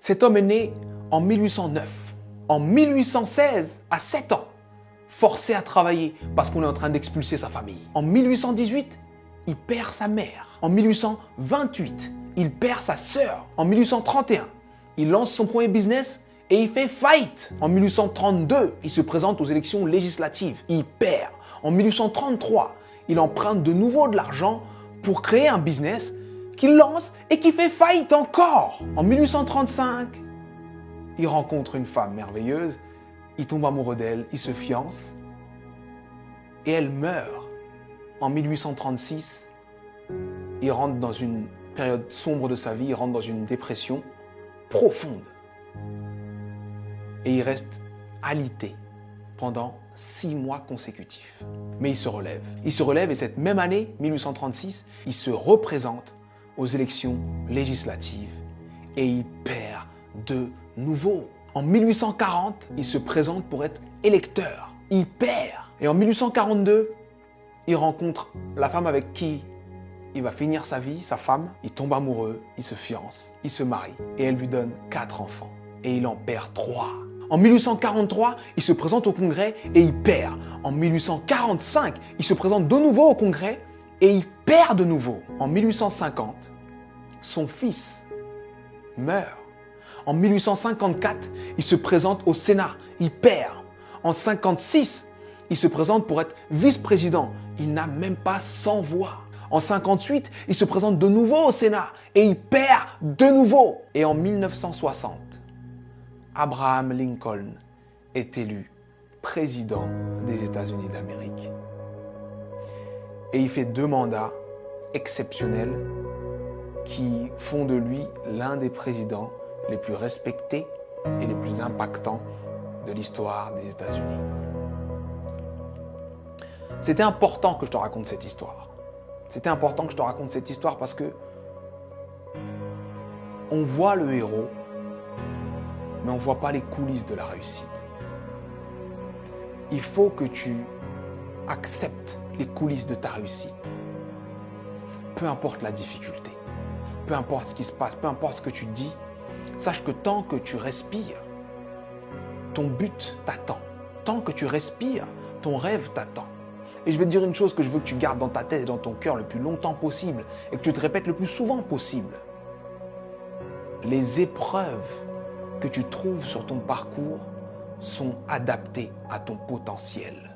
Cet homme est né en 1809. En 1816, à 7 ans, forcé à travailler parce qu'on est en train d'expulser sa famille. En 1818, il perd sa mère. En 1828, il perd sa sœur. En 1831, il lance son premier business et il fait faillite. En 1832, il se présente aux élections législatives. Il perd. En 1833, il emprunte de nouveau de l'argent pour créer un business qu'il lance et qui fait faillite encore. En 1835, il rencontre une femme merveilleuse, il tombe amoureux d'elle, il se fiance et elle meurt. En 1836, il rentre dans une période sombre de sa vie, il rentre dans une dépression profonde. Et il reste alité pendant 6 mois consécutifs. Mais il se relève. Il se relève et cette même année, 1836, il se représente aux élections législatives et il perd de nouveau. En 1840, il se présente pour être électeur. Il perd. Et en 1842, il rencontre la femme avec qui il va finir sa vie, sa femme. Il tombe amoureux, il se fiance, il se marie et elle lui donne 4 enfants. Et il en perd 3. En 1843, il se présente au Congrès et il perd. En 1845, il se présente de nouveau au Congrès et il perd de nouveau. En 1850, son fils meurt. En 1854, il se présente au Sénat, il perd. En 1956, il se présente pour être vice-président. Il n'a même pas 100 voix. En 1958, il se présente de nouveau au Sénat et il perd de nouveau. Et en 1960, Abraham Lincoln est élu président des États-Unis d'Amérique. Et il fait 2 mandats exceptionnels qui font de lui l'un des présidents les plus respectés et les plus impactants de l'histoire des États-Unis. C'était important que je te raconte cette histoire. C'était important que je te raconte cette histoire parce que on voit le héros, mais on ne voit pas les coulisses de la réussite. Il faut que tu acceptes les coulisses de ta réussite. Peu importe la difficulté, peu importe ce qui se passe, peu importe ce que tu dis, sache que tant que tu respires, ton but t'attend. Tant que tu respires, ton rêve t'attend. Et je vais te dire une chose que je veux que tu gardes dans ta tête et dans ton cœur le plus longtemps possible et que tu te répètes le plus souvent possible. Les épreuves que tu trouves sur ton parcours sont adaptées à ton potentiel.